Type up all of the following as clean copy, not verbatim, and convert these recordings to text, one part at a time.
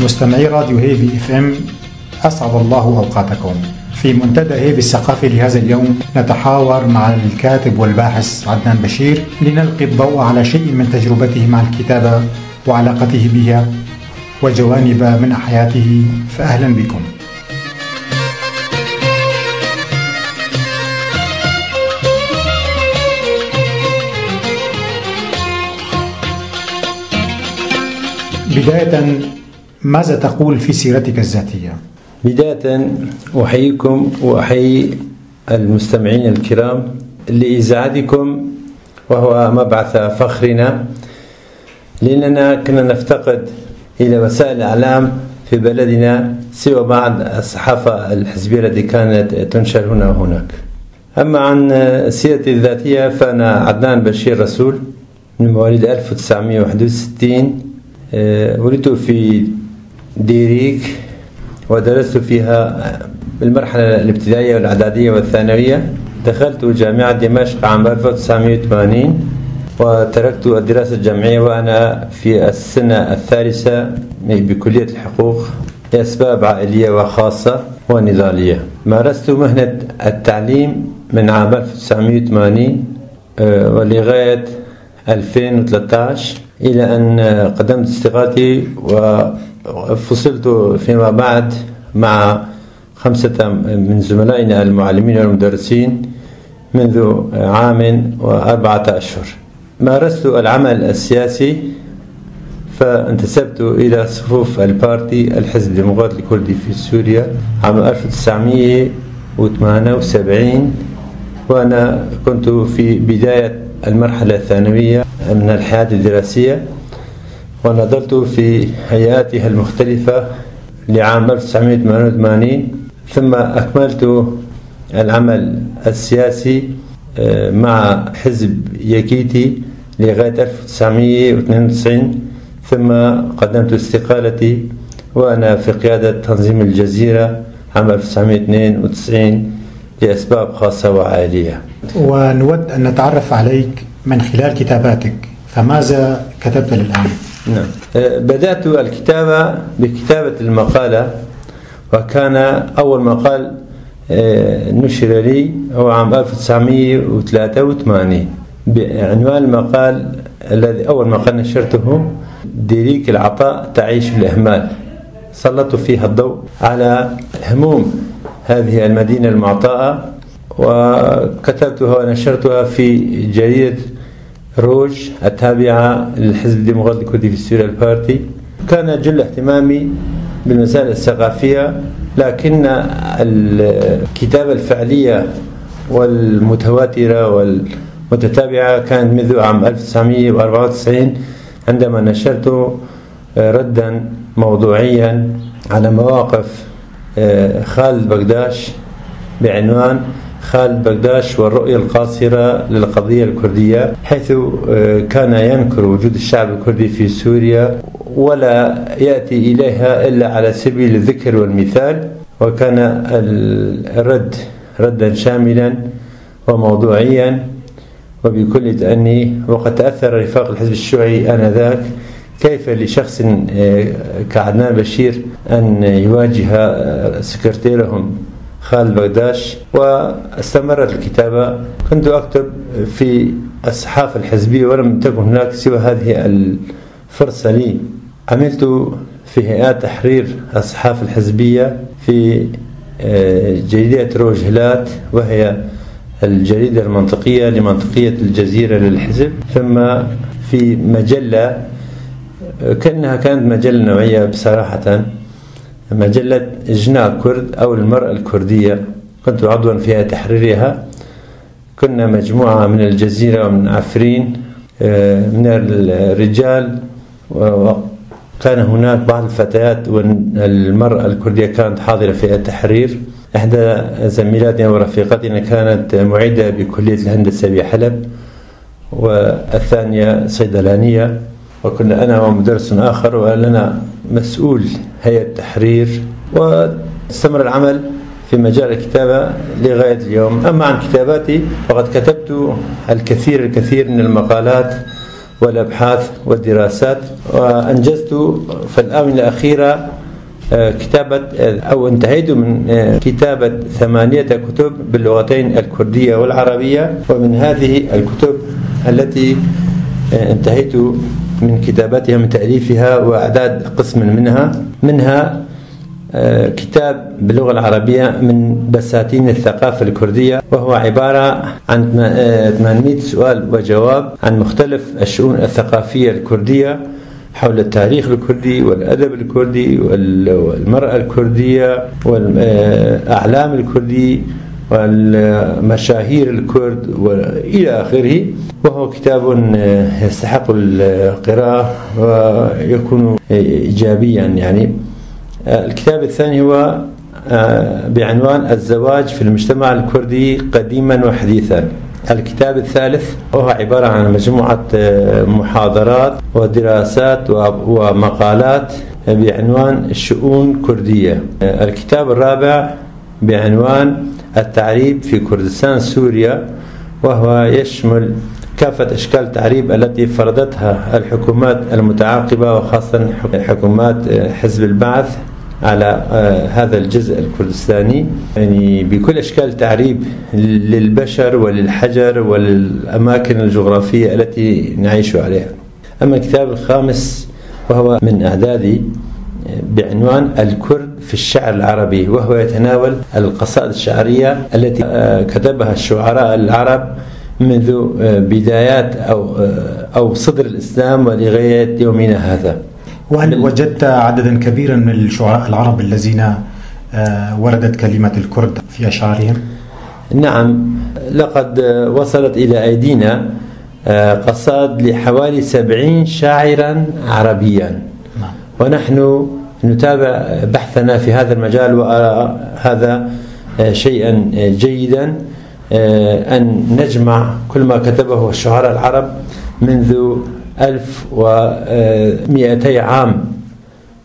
مستمعي راديو هيفي اف ام، أسعد الله أوقاتكم. في منتدى هيفي الثقافي لهذا اليوم نتحاور مع الكاتب والباحث عدنان بشير لنلقي الضوء على شيء من تجربته مع الكتابة وعلاقته بها وجوانب من حياته، فأهلا بكم. بداية، ماذا تقول في سيرتك الذاتية؟ بداية أحييكم وأحيي المستمعين الكرام لإذاعتكم، وهو مبعث فخرنا، لأننا كنا نفتقد إلى وسائل الإعلام في بلدنا سوى بعض الصحافة الحزبية التي كانت تنشر هنا وهناك. أما عن سيرتي الذاتية فأنا عدنان بشير رسول، من مواليد 1961. ولدت في ديريك ودرست فيها المرحلة الابتدائية والإعدادية والثانوية. دخلت جامعة دمشق عام 1980 وتركت الدراسة الجامعية وأنا في السنة الثالثة بكلية الحقوق لأسباب عائلية وخاصة ونضالية. مارست مهنة التعليم من عام 1980 ولغاية 2013 إلى أن قدمت استقالتي وفصلت فيما بعد مع 5 من زملائنا المعلمين والمدرسين منذ عام و4 أشهر. مارست العمل السياسي فانتسبت إلى صفوف البارتي الحزب الديمقراطي الكردي في سوريا عام 1978، وأنا كنت في بداية المرحلة الثانوية من الحياة الدراسية، ونضلت في هيئاتها المختلفة لعام 1988، ثم أكملت العمل السياسي مع حزب يكيتي لغاية 1992، ثم قدمت استقالتي وأنا في قيادة تنظيم الجزيرة عام 1992 لأسباب خاصة وعائلية. ونود أن نتعرف عليك من خلال كتاباتك، فماذا كتبت للآن؟ نعم. بدأت الكتابة بكتابة المقالة، وكان أول مقال نشر لي هو عام 1983 بعنوان المقال الذي أول مقال نشرته ديريك العطاء تعيش الإهمال. سلطت فيها الضوء على هموم هذه المدينة المعطاءة، وكتبتها ونشرتها في جريدة روج التابعة للحزب الديمقراطي الكردي في سوريا البارتي. كان جل اهتمامي بالمسائل الثقافية، لكن الكتابة الفعلية والمتواترة والمتتابعة كانت منذ عام 1994 عندما نشرت ردا موضوعيا على مواقف خالد بقداش بعنوان خالد بقداش والرؤية القاصرة للقضية الكردية، حيث كان ينكر وجود الشعب الكردي في سوريا ولا يأتي إليها إلا على سبيل الذكر والمثال. وكان الرد ردا شاملا وموضوعيا وبكل تأني، وقد تأثر رفاق الحزب الشيوعي آنذاك كيف لشخص كعدنان بشير أن يواجه سكرتيرهم خالد بقداش. واستمرت الكتابة، كنت أكتب في الصحافة الحزبية ولم تكن هناك سوى هذه الفرصة لي. عملت في هيئات تحرير الصحافة الحزبية في جريدة روج هلات، وهي الجريدة المنطقية لمنطقية الجزيرة للحزب، ثم في مجلة كأنها كانت مجلة نوعية بصراحة، مجلة جناء كرد أو المرأة الكردية، كنت عضوا فيها تحريرها. كنا مجموعة من الجزيرة ومن عفرين من الرجال، وكان هناك بعض الفتيات، والمرأة الكردية كانت حاضرة في التحرير. إحدى زميلاتنا ورفيقتنا كانت معيدة بكلية الهندسة بحلب، والثانية صيدلانية، وكنا أنا ومدرس آخر ولنا مسؤول هيئة التحرير. واستمر العمل في مجال الكتابة لغاية اليوم. أما عن كتاباتي فقد كتبت الكثير من المقالات والأبحاث والدراسات. وأنجزت في الآونة الأخيرة كتابة أو انتهيت من كتابة 8 كتب باللغتين الكردية والعربية. ومن هذه الكتب التي انتهيت من كتابتها من تأليفها وإعداد قسم منها كتاب باللغة العربية من بساتين الثقافة الكردية، وهو عبارة عن 800 سؤال وجواب عن مختلف الشؤون الثقافية الكردية حول التاريخ الكردي والأدب الكردي والمرأة الكردية والأعلام الكردي والمشاهير الكرد وإلى آخره. وهو كتاب يستحق القراءة ويكون إيجابيا يعني. الكتاب الثاني هو بعنوان الزواج في المجتمع الكردي قديما وحديثا. الكتاب الثالث وهو عبارة عن مجموعة محاضرات ودراسات ومقالات بعنوان الشؤون كردية. الكتاب الرابع بعنوان التعريب في كردستان سوريا، وهو يشمل كافة أشكال التعريب التي فرضتها الحكومات المتعاقبة وخاصة حكومات حزب البعث على هذا الجزء الكردستاني، يعني بكل أشكال التعريب للبشر وللحجر وللأماكن الجغرافية التي نعيش عليها. أما الكتاب الخامس وهو من إعدادي بعنوان الكرد في الشعر العربي، وهو يتناول القصائد الشعرية التي كتبها الشعراء العرب منذ بدايات أو صدر الإسلام ولغاية يومنا هذا. وهل وجدت عددا كبيرا من الشعراء العرب الذين وردت كلمة الكرد في أشعارهم؟ نعم، لقد وصلت إلى أيدينا قصائد لحوالي 70 شاعرا عربيا. ونحن نتابع بحثنا في هذا المجال، وأرى هذا شيئا جيدا أن نجمع كل ما كتبه الشعراء العرب منذ 1200 عام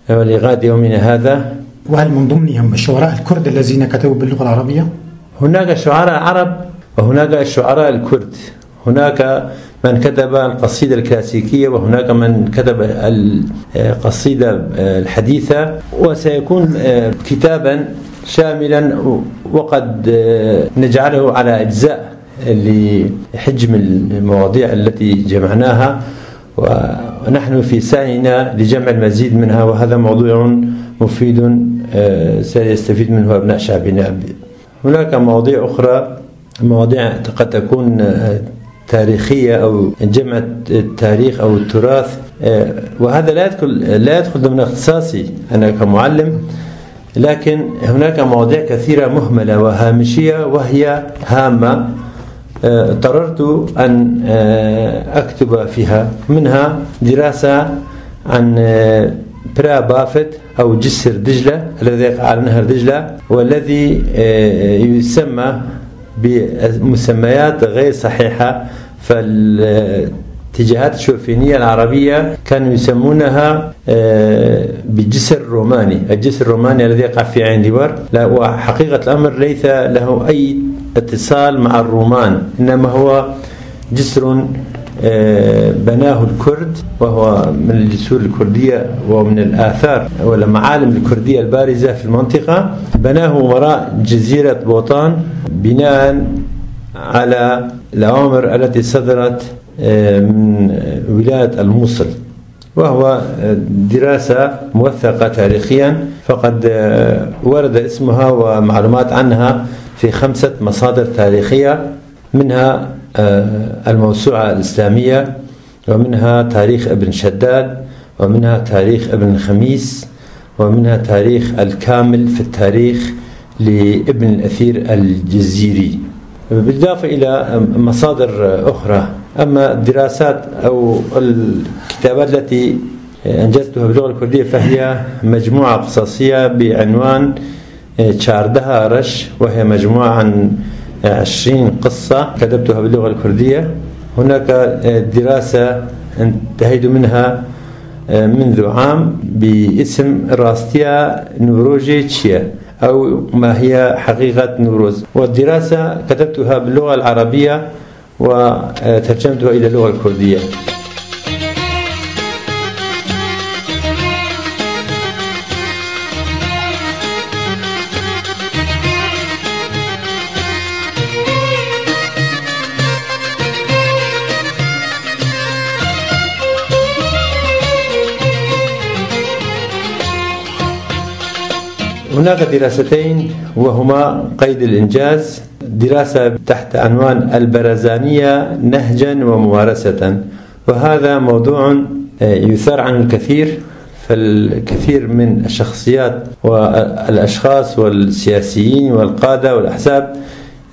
ولغاية يومنا هذا. وهل من ضمنهم الشعراء الكرد الذين كتبوا باللغة العربية؟ هناك شعراء عرب وهناك الشعراء الكرد. هناك من كتب القصيدة الكلاسيكية وهناك من كتب القصيدة الحديثة، وسيكون كتابا شاملا وقد نجعله على أجزاء لحجم المواضيع التي جمعناها، ونحن في سعينا لجمع المزيد منها، وهذا موضوع مفيد سيستفيد منه أبناء شعبنا. هناك مواضيع أخرى، مواضيع قد تكون تاريخية أو جمع التاريخ أو التراث، وهذا لا يدخل ضمن اختصاصي أنا كمعلم، لكن هناك مواضيع كثيرة مهملة وهامشية وهي هامة اضطررت أن أكتب فيها. منها دراسة عن برا بافت أو جسر دجلة الذي يقع على نهر دجلة، والذي يسمى بمسميات غير صحيحة. فالاتجاهات الشوفينية العربية كانوا يسمونها بالجسر الروماني، الجسر الروماني الذي يقع في عين ليبر، وحقيقة الأمر ليس له أي اتصال مع الرومان، إنما هو جسر بناه الكرد، وهو من الجسور الكردية ومن الآثار والمعالم الكردية البارزة في المنطقة. بناه وراء جزيرة بوطان بناء على الأوامر التي صدرت من ولاية الموصل، وهو دراسة موثقة تاريخيا، فقد ورد اسمها ومعلومات عنها في 5 مصادر تاريخية، منها الموسوعة الإسلامية، ومنها تاريخ ابن شداد، ومنها تاريخ ابن الخميس، ومنها تاريخ الكامل في التاريخ لابن الأثير الجزيري، بالإضافة إلى مصادر أخرى. أما الدراسات أو الكتابات التي أنجزتها باللغة الكردية فهي مجموعة قصصية بعنوان تشاردها رش، وهي مجموعة عن 20 قصة كتبتها باللغة الكردية. هناك دراسة انتهيت منها منذ عام باسم راستيا نوروجي تشيا، أو ما هي حقيقة نوروز، والدراسة كتبتها باللغة العربية وترجمتها إلى اللغة الكردية. هناك دراستين وهما قيد الإنجاز، دراسة تحت عنوان البرزانية نهجا وممارسة، وهذا موضوع يثار عنه الكثير، فالكثير من الشخصيات والأشخاص والسياسيين والقادة والأحزاب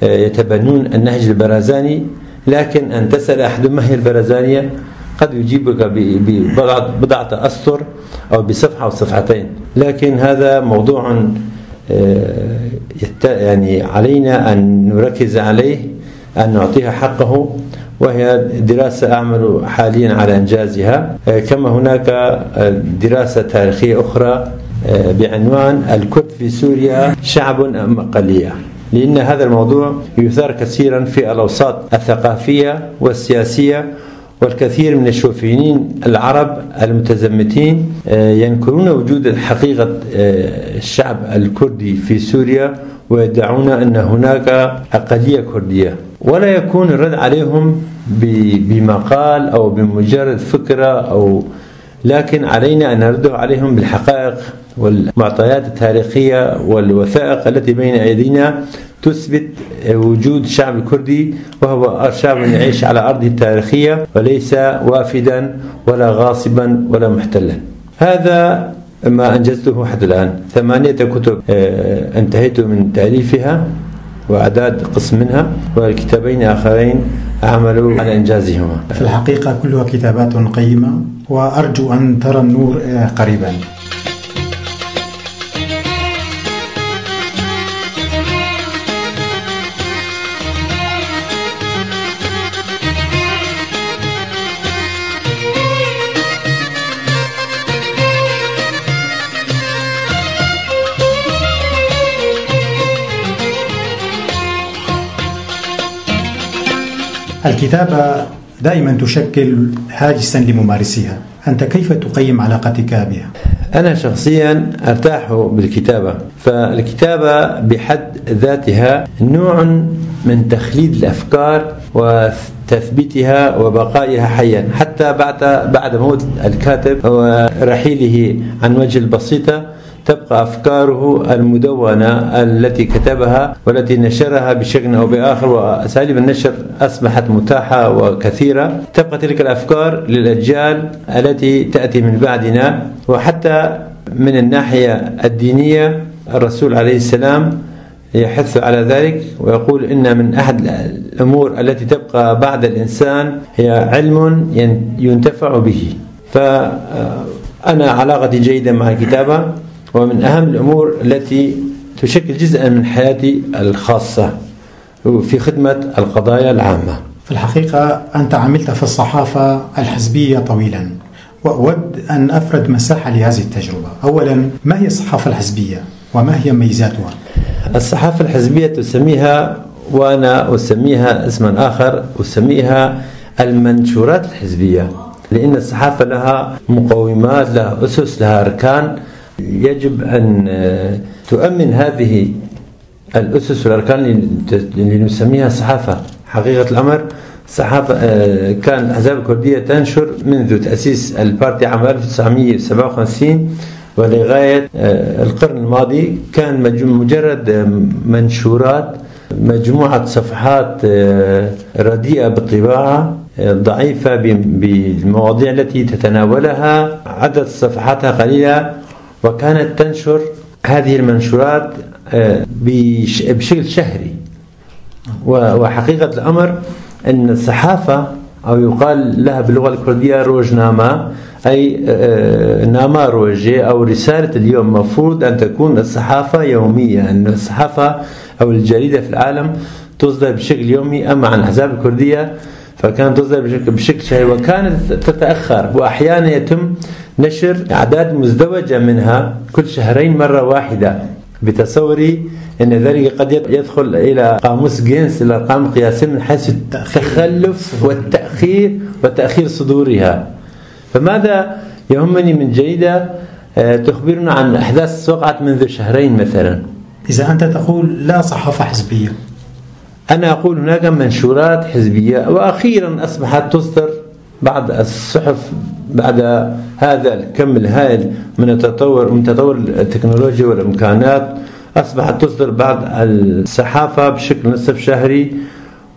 يتبنون النهج البرزاني، لكن أن تسأل أحد ما هي البرزانية قد يجيبك ببضعة أسطر أو بصفحة أو صفحتين، لكن هذا موضوع يعني علينا أن نركز عليه، أن نعطيها حقه، وهي دراسة أعمل حاليا على إنجازها. كما هناك دراسة تاريخية أخرى بعنوان الكرد في سوريا شعب أم أقلية، لأن هذا الموضوع يثار كثيرا في الأوساط الثقافية والسياسية، والكثير من الشوفيين العرب المتزمتين ينكرون وجود حقيقة الشعب الكردي في سوريا، ويدعون أن هناك أقلية كردية، ولا يكون الرد عليهم بمقال أو بمجرد فكرة لكن علينا أن نرد عليهم بالحقائق والمعطيات التاريخية والوثائق التي بين أيدينا تثبت وجود الشعب الكردي، وهو شعب يعيش على أرضه التاريخية وليس وافدا ولا غاصبا ولا محتلا. هذا ما أنجزته حتى الآن، 8 كتب انتهيت من تأليفها وأعداد قسم منها، والكتابين آخرين أعملوا على إنجازهما. في الحقيقة كلها كتابات قيمة، وأرجو أن ترى النور قريبا. الكتابة دائما تشكل هاجسا لممارسيها، أنت كيف تقيم علاقتك بها؟ أنا شخصيا أرتاح بالكتابة، فالكتابة بحد ذاتها نوع من تخليد الأفكار وتثبيتها وبقائها حيا حتى بعد موت الكاتب ورحيله عن وجه البسيطة، تبقى أفكاره المدونة التي كتبها والتي نشرها بشكل أو بآخر، وأساليب النشر أصبحت متاحة وكثيرة، تبقى تلك الأفكار للأجيال التي تأتي من بعدنا. وحتى من الناحية الدينية الرسول عليه السلام يحث على ذلك، ويقول إن من أحد الأمور التي تبقى بعد الإنسان هي علم ينتفع به. فأنا علاقتي جيدة مع الكتابة، ومن أهم الأمور التي تشكل جزءا من حياتي الخاصة في خدمة القضايا العامة. في الحقيقة أنت عملت في الصحافة الحزبية طويلا، وأود أن أفرد مساحة لهذه التجربة. أولا، ما هي الصحافة الحزبية وما هي ميزاتها؟ الصحافة الحزبية تسميها، وأنا أسميها اسما آخر، أسميها المنشورات الحزبية، لأن الصحافة لها مقومات، لها أسس، لها أركان، يجب أن تؤمن هذه الأسس والأركان اللي نسميها الصحافة. حقيقة الأمر الصحافة كان الأحزاب الكردية تنشر منذ تأسيس البارتي عام 1957 ولغاية القرن الماضي، كان مجرد منشورات، مجموعة صفحات رديئة بالطباعة، ضعيفة بالمواضيع التي تتناولها، عدد صفحاتها قليلة، وكانت تنشر هذه المنشورات بشكل شهري. وحقيقة الأمر أن الصحافة، أو يقال لها باللغة الكردية روجنامة، أي ناما روجي أو رسالة اليوم، مفروض أن تكون الصحافة يومية، أن الصحافة أو الجريدة في العالم تصدر بشكل يومي. أما عن الأحزاب الكردية فكانت تصدر بشكل شهري، وكانت تتأخر، وأحيانا يتم نشر أعداد مزدوجة منها كل شهرين مرة واحدة، بتصوري أن ذلك قد يدخل إلى قاموس جينس الأرقام القياسية من حيث التخلف والتأخير وتأخير صدورها. فماذا يهمني من جريدة تخبرنا عن أحداث وقعت منذ شهرين مثلا؟ إذا أنت تقول لا صحافة حزبية، أنا أقول هناك منشورات حزبية، وأخيرا أصبحت تصدر بعض الصحف بعد هذا الكم الهائل من تطور التكنولوجيا والإمكانات أصبحت تصدر بعض الصحافة بشكل نصف شهري،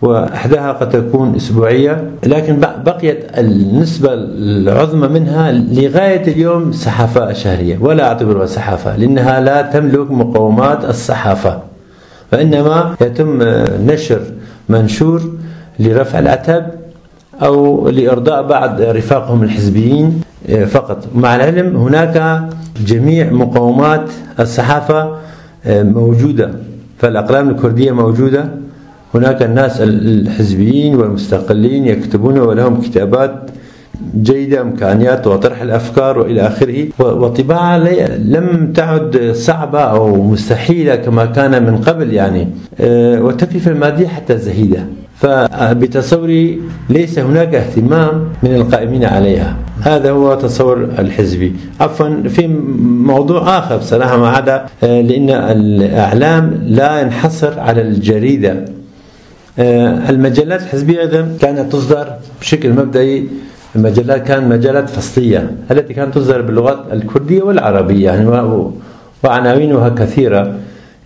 وإحداها قد تكون أسبوعية، لكن بقيت النسبة العظمى منها لغاية اليوم صحافة شهرية، ولا أعتبرها صحافة لأنها لا تملك مقومات الصحافة، وإنما يتم نشر منشور لرفع العتب أو لإرضاء بعض رفاقهم الحزبيين فقط. مع العلم هناك جميع مقومات الصحافة موجودة، فالأقلام الكردية موجودة، هناك الناس الحزبيين والمستقلين يكتبون ولهم كتابات جيدة، إمكانيات وطرح الأفكار وإلى آخره، وطباعة لم تعد صعبة أو مستحيلة كما كان من قبل يعني، والتكلفة المادية حتى زهيدة. فبتصوري ليس هناك اهتمام من القائمين عليها، هذا هو تصور الحزبي. عفوا في موضوع آخر بصراحة ما عدا، لأن الإعلام لا ينحصر على الجريدة، المجلات الحزبية أيضا كانت تصدر بشكل مبدئي، المجلات كانت مجلات فصلية التي كانت تصدر باللغات الكردية والعربية يعني، وعناوينها كثيرة.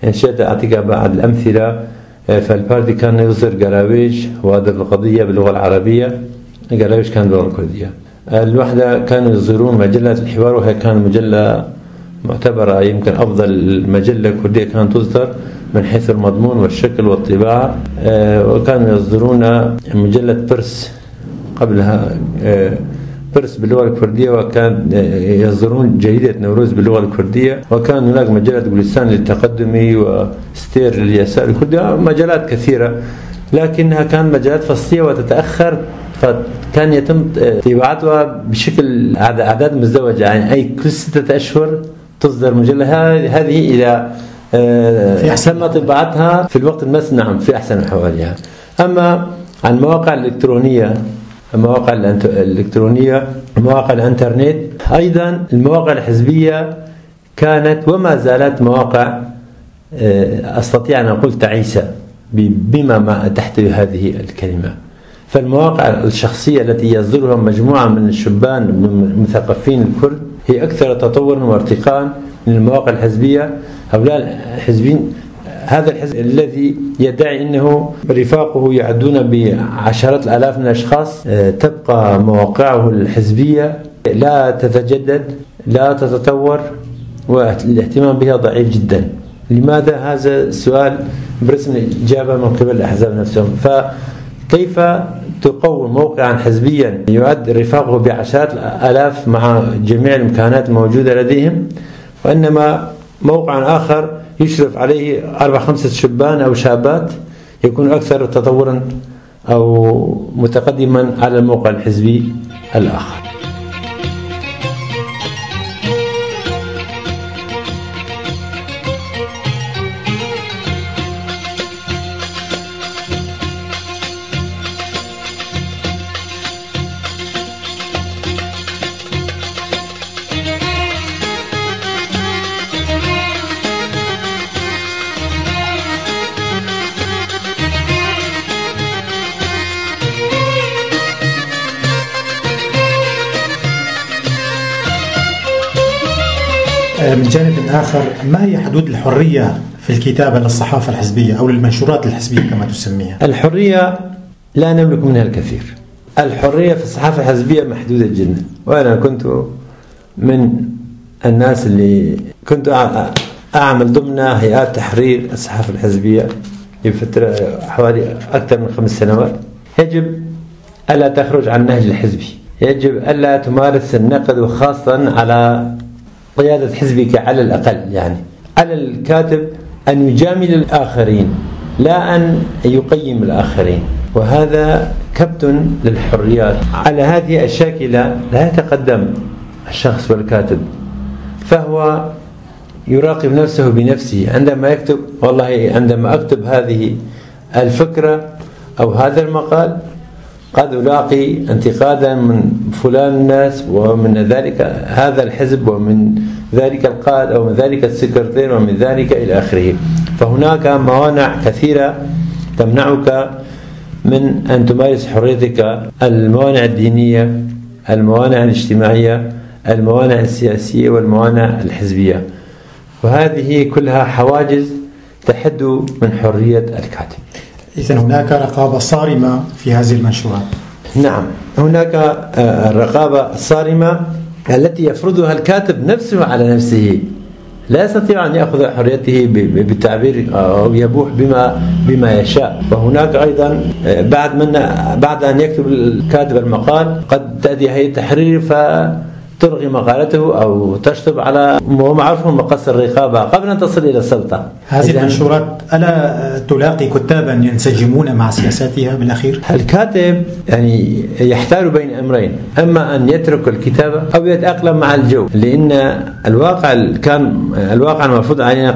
إن شئت أعطيك بعض الأمثلة، فالباردي كان يصدر قراويش وهذا القضية باللغة العربية، قراويش كان باللغة الكردية. الوحدة كانوا يصدرون مجلة الحوار، وهي كانت مجلة معتبرة يمكن أفضل مجلة كردية كانت تصدر من حيث المضمون والشكل والطباعة. وكانوا يصدرون مجلة برس قبلها، برس باللغة الكردية، وكان يصدرون جريدة نوروز باللغة الكردية، وكان هناك مجلة جولستان للتقدمي وستير لليسار الكردية، مجلات كثيرة، لكنها كانت مجلات فصلية وتتأخر، فكان يتم طباعتها بشكل أعداد مزدوجة يعني، أي كل 6 أشهر تصدر مجلة. هذه إلى في أحسن طباعتها في الوقت المس، نعم في أحسن أحوالها. أما عن المواقع الإلكترونية، المواقع الإلكترونية، مواقع الإنترنت، أيضا المواقع الحزبية كانت وما زالت مواقع أستطيع أن أقول تعيسة بما تحتوي هذه الكلمة. فالمواقع الشخصية التي يصدرها مجموعة من الشبان المثقفين الكرد هي أكثر تطورا وارتقاء من المواقع الحزبية. هؤلاء الحزبين، هذا الحزب الذي يدعي أنه رفاقه يعدون بعشرات الآلاف من الأشخاص، تبقى مواقعه الحزبية لا تتجدد لا تتطور، والاهتمام بها ضعيف جدا. لماذا؟ هذا السؤال برسم الإجابة من قبل الأحزاب نفسهم. فكيف تقوم موقعا حزبيا يعد رفاقه بعشرات الآلاف مع جميع الإمكانات الموجودة لديهم، وإنما موقع آخر يشرف عليه 4-5 شبان أو شابات يكون أكثر تطورا أو متقدما على الموقع الحزبي الآخر. من جانب آخر، ما هي حدود الحرية في الكتابة للصحافة الحزبية أو للمنشورات الحزبية كما تسميها؟ الحرية لا نملك منها الكثير. الحرية في الصحافة الحزبية محدودة جدا، وأنا كنت من الناس اللي كنت أعمل ضمن هيئات تحرير الصحافة الحزبية لفترة حوالي أكثر من 5 سنوات. يجب ألا تخرج عن النهج الحزبي، يجب ألا تمارس النقد، وخاصة على قيادة حزبك على الأقل. يعني على الكاتب أن يجامل الآخرين لا أن يقيم الآخرين، وهذا كبت للحريات. على هذه الشاكلة لا يتقدم الشخص والكاتب، فهو يراقب نفسه بنفسه عندما يكتب. والله عندما أكتب هذه الفكرة أو هذا المقال قد ألاقي انتقادا من فلان الناس، ومن ذلك هذا الحزب، ومن ذلك القائد، أو من ذلك السكرتير، ومن ذلك إلى آخره. فهناك موانع كثيرة تمنعك من أن تمارس حريتك، الموانع الدينية، الموانع الاجتماعية، الموانع السياسية، والموانع الحزبية، وهذه كلها حواجز تحد من حرية الكاتب. إذن هناك رقابة صارمة في هذه المنشورات. نعم، هناك الرقابة الصارمة التي يفرضها الكاتب نفسه على نفسه، لا يستطيع أن يأخذ حريته بالتعبير أو يبوح بما يشاء. وهناك أيضا بعد أن يكتب الكاتب المقال قد تأتي هيئة التحرير فتلغي مقالته أو تشطب على معروف مقص الرقابة قبل أن تصل إلى السلطة. هذه المنشورات ألا تلاقي كتابا ينسجمون مع سياساتها بالأخير؟ الكاتب يعني يحتار بين أمرين، أما أن يترك الكتابة أو يتأقلم مع الجو، لأن الواقع المفروض علينا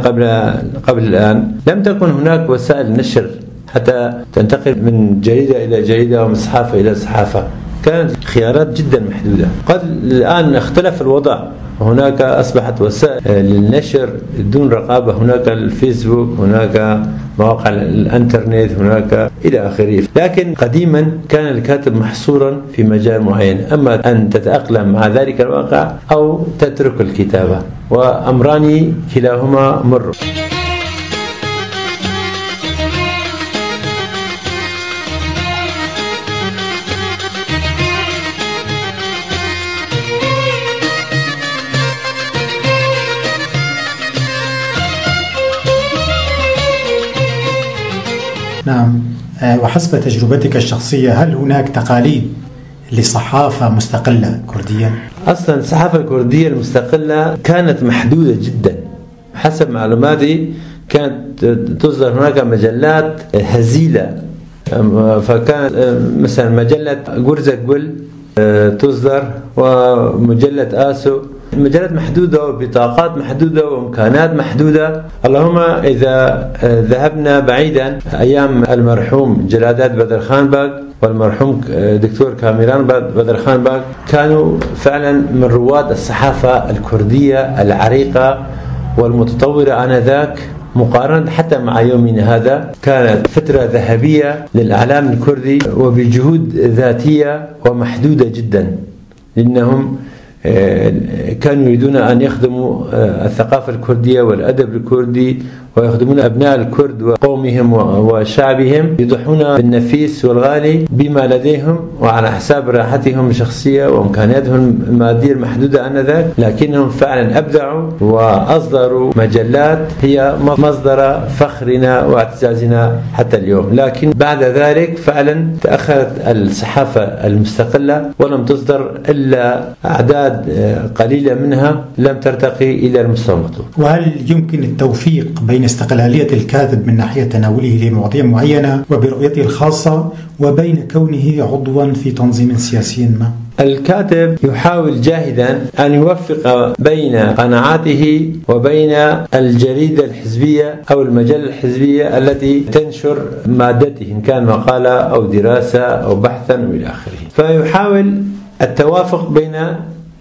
قبل الآن لم تكن هناك وسائل نشر حتى تنتقل من جريدة إلى جريدة ومن صحافة إلى صحافة، كانت خيارات جدا محدودة. قد الآن اختلف الوضع، هناك أصبحت وسائل للنشر دون رقابة، هناك الفيسبوك، هناك مواقع الانترنت، هناك إلى آخره. لكن قديما كان الكاتب محصورا في مجال معين، أما أن تتأقلم مع ذلك الواقع أو تترك الكتابة، وأمران كلاهما مر. نعم، وحسب تجربتك الشخصية هل هناك تقاليد لصحافة مستقلة كردية؟ أصلا الصحافة الكردية المستقلة كانت محدودة جدا. حسب معلوماتي كانت تصدر هناك مجلات هزيلة، فكانت مثلا مجلة قرزقبل تصدر، ومجلة آسو، مجالات محدودة وبطاقات محدودة وإمكانات محدودة. اللهم إذا ذهبنا بعيدا أيام المرحوم جلادات بدرخان باغ والمرحوم دكتور كاميران بدرخان باغ، كانوا فعلا من رواد الصحافة الكردية العريقة والمتطورة آنذاك، مقارنة حتى مع يومنا هذا. كانت فترة ذهبية للإعلام الكردي وبجهود ذاتية ومحدودة جدا، لأنهم كانوا يريدون أن يخدموا الثقافة الكردية والأدب الكردي، ويخدمون أبناء الكرد وقومهم وشعبهم، يضحون بالنفيس والغالي بما لديهم وعلى حساب راحتهم الشخصية وإمكانياتهم المادية المحدودة آنذاك، لكنهم فعلا أبدعوا وأصدروا مجلات هي مصدر فخرنا واعتزازنا حتى اليوم. لكن بعد ذلك فعلا تأخرت الصحافة المستقلة ولم تصدر إلا أعداد قليلة منها لم ترتقي إلى المستوى المطلوب. وهل يمكن التوفيق بين استقلالية الكاتب من ناحية تناوله لمواضيع معينة وبرؤيته الخاصة وبين كونه عضوا في تنظيم سياسي ما؟ الكاتب يحاول جاهدا أن يوفق بين قناعاته وبين الجريدة الحزبية أو المجلة الحزبية التي تنشر مادته، إن كان مقالة أو دراسة أو بحثا وإلى آخره، فيحاول التوافق بين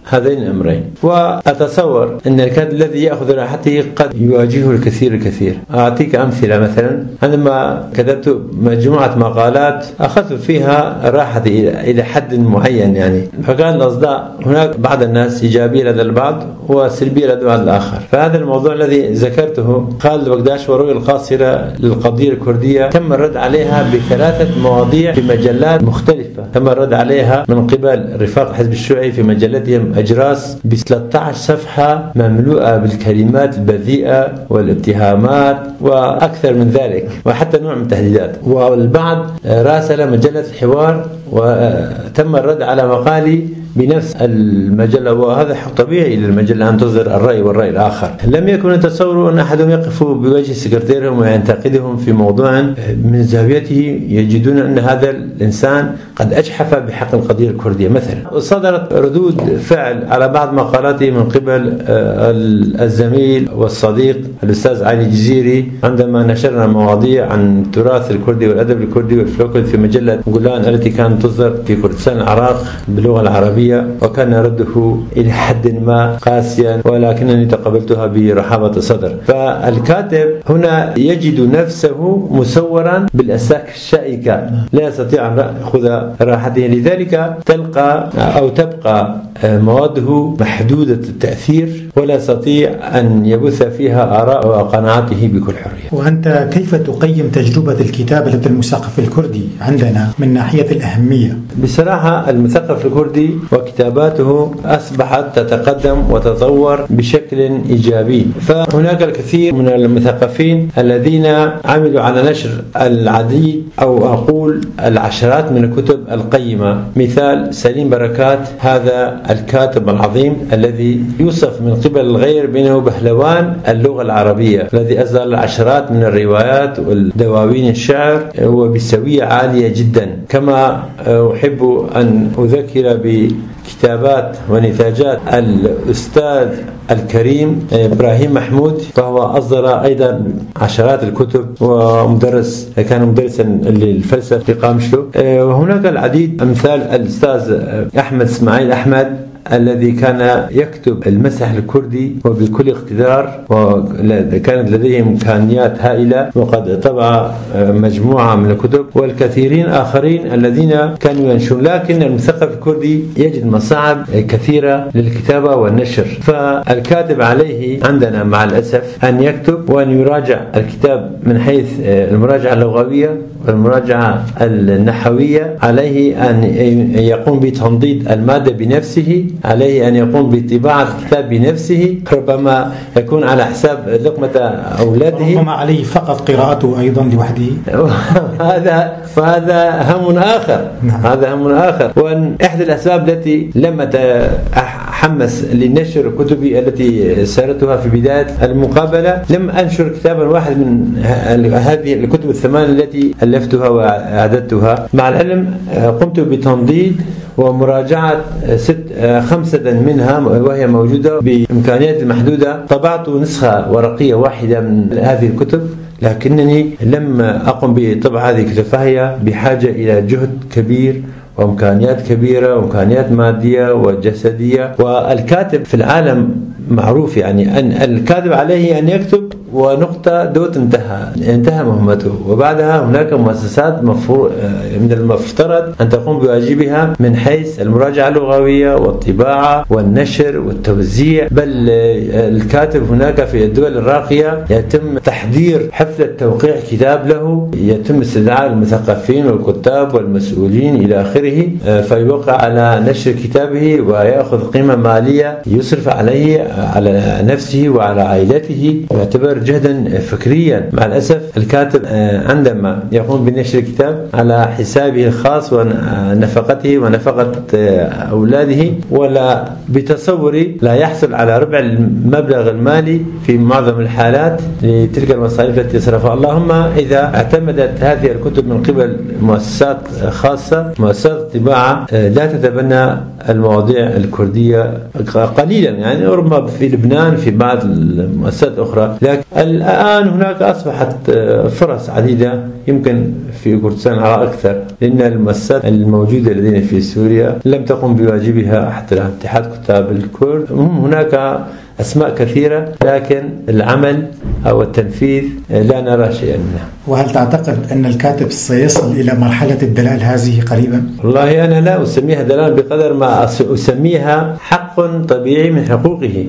هذين الأمرين. وأتصور أن الكاتب الذي يأخذ راحته قد يواجهه الكثير. أعطيك أمثلة. مثلا عندما كتبت مجموعة مقالات أخذت فيها راحتي إلى حد معين، يعني فكان الأصداء هناك بعض الناس إيجابية لدى البعض وسلبية لدى البعض الآخر. فهذا الموضوع الذي ذكرته خالد بقداش والرؤية القاصرة للقضية الكردية تم الرد عليها ب3 مواضيع في مجلات مختلفة. تم الرد عليها من قبل رفاق حزب الشيوعي في مجلتهم أجراس ب13 صفحة مملوءة بالكلمات البذيئة والاتهامات وأكثر من ذلك، وحتى نوع من التهديدات. والبعض راسل مجلة الحوار وتم الرد على مقالي بنفس المجلة، وهذا حق طبيعي للمجلة أن تصدر الرأي والرأي الآخر. لم يكن يتصوروا أن أحدهم يقف بوجه سكرتيرهم وينتقدهم في موضوع من زاويته يجدون أن هذا الإنسان قد أجحف بحق القضية الكردية. مثلا صدرت ردود فعل على بعض مقالاته من قبل الزميل والصديق الأستاذ علي جزيري عندما نشرنا مواضيع عن التراث الكردي والأدب الكردي والفلكلور في مجلة جولان التي كانت تصدر في كردستان العراق باللغة العربية الحرية، وكان رده إلى حد ما قاسيا، ولكنني تقبلتها برحابة الصدر. فالكاتب هنا يجد نفسه مسورا بالأسلاك الشائكة، لا يستطيع أن يأخذ راحته، لذلك تبقى مواده محدودة التأثير، ولا يستطيع أن يبث فيها آراء وقناعاته بكل حرية. وأنت كيف تقيم تجربة الكتابة المثقف الكردي عندنا من ناحية الأهمية؟ بصراحة المثقف الكردي وكتاباته أصبحت تتقدم وتتطور بشكل إيجابي، فهناك الكثير من المثقفين الذين عملوا على نشر العديد أو أقول العشرات من الكتب القيمة. مثال سليم بركات، هذا الكاتب العظيم الذي يوصف من قبل الغير بأنه بهلوان اللغة العربية، الذي أصدر العشرات من الروايات والدواوين الشعر وبسوية عالية جدا. كما أحب أن أذكر بكتابات ونتاجات الأستاذ الكريم إبراهيم محمود، فهو أصدر أيضا عشرات الكتب ومدرس، كان مدرسا للفلسفة في قامشلو. وهناك العديد أمثال الأستاذ أحمد إسماعيل أحمد الذي كان يكتب المسح الكردي وبكل اقتدار، وكانت لديه إمكانيات هائلة، وقد طبع مجموعة من الكتب، والكثيرين آخرين الذين كانوا ينشرون. لكن المثقف الكردي يجد مصاعب كثيرة للكتابة والنشر، فالكاتب عليه عندنا مع الأسف أن يكتب وأن يراجع الكتاب من حيث المراجعة اللغوية والمراجعة النحوية. عليه أن يقوم بتنضيد المادة بنفسه، عليه أن يقوم بطباعة الكتاب بنفسه، ربما يكون على حساب لقمة أولاده، ربما عليه فقط قراءته أيضا لوحده. فهذا هم آخر. هذا هم آخر. وأن إحدى الأسباب التي لم أتحمس لنشر كتبي التي سارتها في بداية المقابلة، لم أنشر كتابا واحد من هذه الكتب الثمان التي ألفتها وأعددتها. مع العلم قمت بتنضيد ومراجعة 5 منها وهي موجودة بإمكانيات المحدودة. طبعت نسخة ورقية واحدة من هذه الكتب، لكنني لم أقم بطبع هذه الكتب، فهي بحاجة إلى جهد كبير وإمكانيات كبيرة وإمكانيات مادية وجسدية. والكاتب في العالم معروف، يعني أن الكاتب عليه أن يكتب ونقطة دوت انتهى مهمته، وبعدها هناك مؤسسات من المفترض أن تقوم بواجبها من حيث المراجعة اللغوية والطباعة والنشر والتوزيع. بل الكاتب هناك في الدول الراقية يتم تحضير حفلة توقيع كتاب له، يتم استدعاء المثقفين والكتاب والمسؤولين إلى آخره، فيوقع على نشر كتابه ويأخذ قيمة مالية يصرف عليه على نفسه وعلى عائلته، يعتبر جهدا فكريا. مع الأسف الكاتب عندما يقوم بنشر الكتاب على حسابه الخاص ونفقته ونفقة أولاده، ولا بتصوري لا يحصل على ربع المبلغ المالي في معظم الحالات لتلك المصاريف التي يصرفها. اللهم إذا اعتمدت هذه الكتب من قبل مؤسسات خاصة، مؤسسات الطباعة لا تتبنى المواضيع الكردية قليلا، يعني ربما في لبنان في بعض المؤسسات الأخرى. لكن الآن هناك أصبحت فرص عديدة، يمكن في كردستان أكثر، لأن المؤسسات الموجودة لدينا في سوريا لم تقم بواجبها حتى الآن. اتحاد كتاب الكرد، هناك أسماء كثيرة، لكن العمل أو التنفيذ لا نرى شيئا منها. وهل تعتقد أن الكاتب سيصل إلى مرحلة الدلال هذه قريبا؟ والله أنا لا أسميها دلال بقدر ما أسميها حق طبيعي من حقوقه.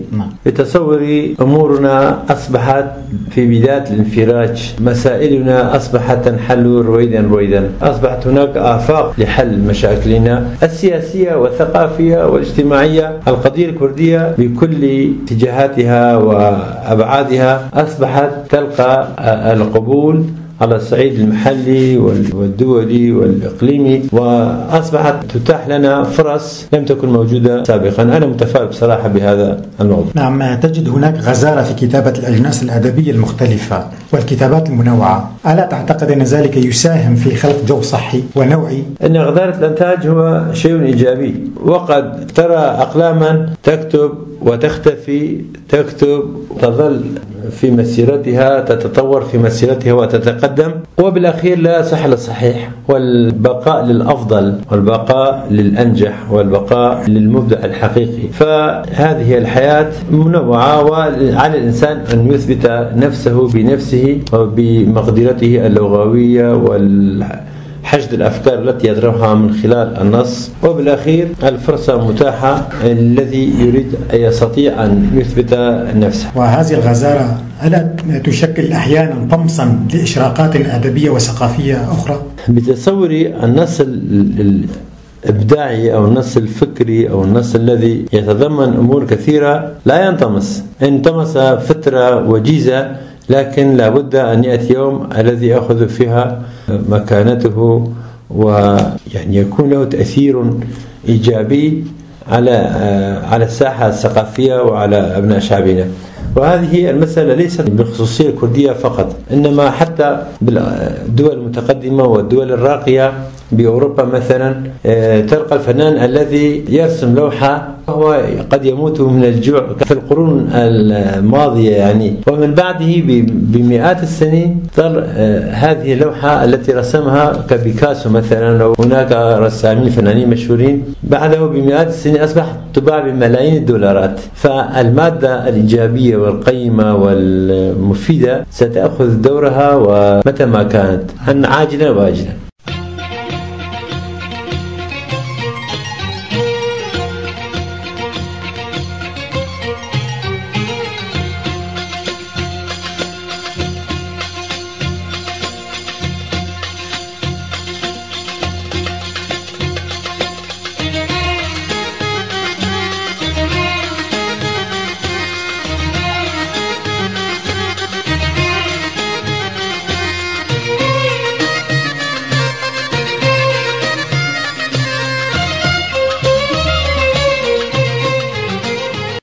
بتصوري أمورنا أصبحت في بداية الانفراج، مسائلنا أصبحت تنحل رويدا، أصبحت هناك آفاق لحل مشاكلنا السياسية والثقافية والاجتماعية. القضية الكردية بكل اتجاهاتها وأبعادها أصبحت تلقى القبول على الصعيد المحلي والدولي والإقليمي، وأصبحت تتاح لنا فرص لم تكن موجودة سابقا. أنا متفائل بصراحة بهذا الموضوع. نعم، تجد هناك غزارة في كتابة الأجناس الأدبية المختلفة. والكتابات المنوعة، ألا تعتقد أن ذلك يساهم في خلق جو صحي ونوعي؟ أن غزارة الإنتاج هو شيء إيجابي، وقد ترى أقلاما تكتب وتختفي، تكتب تظل في مسيرتها، تتطور في مسيرتها وتتقدم، وبالأخير لا يصح للصحيح، والبقاء للأفضل والبقاء للأنجح والبقاء للمبدع الحقيقي. فهذه الحياة منوعة، وعلى الإنسان أن يثبت نفسه بنفسه وبمقدرته اللغوية حشد الأفكار التي يطرحها من خلال النص، وبالأخير الفرصة متاحة الذي يريد أن يستطيع أن يثبت نفسه. وهذه الغزارة ألا تشكل أحيانا طمسا لإشراقات أدبية وثقافية أخرى؟ بتصوري النص الإبداعي أو النص الفكري أو النص الذي يتضمن أمور كثيرة لا ينطمس، انطمس فترة وجيزة، لكن لابد أن يأتي يوم الذي يأخذ فيها مكانته ويعني يكون له تأثير إيجابي على الساحة الثقافية وعلى أبناء شعبنا. وهذه المسألة ليست بالخصوصية الكردية فقط، إنما حتى بالدول المتقدمة والدول الراقية بأوروبا مثلا، تلقى الفنان الذي يرسم لوحة وهو قد يموت من الجوع في القرون الماضية يعني، ومن بعده بمئات السنين ترى هذه اللوحة التي رسمها كبيكاسو مثلا، أو هناك رسامين فنانين مشهورين بعده بمئات السنين أصبحت تباع بملايين الدولارات. فالمادة الإيجابية والقيمة والمفيدة ستأخذ دورها ومتى ما كانت، عاجلا وآجلا.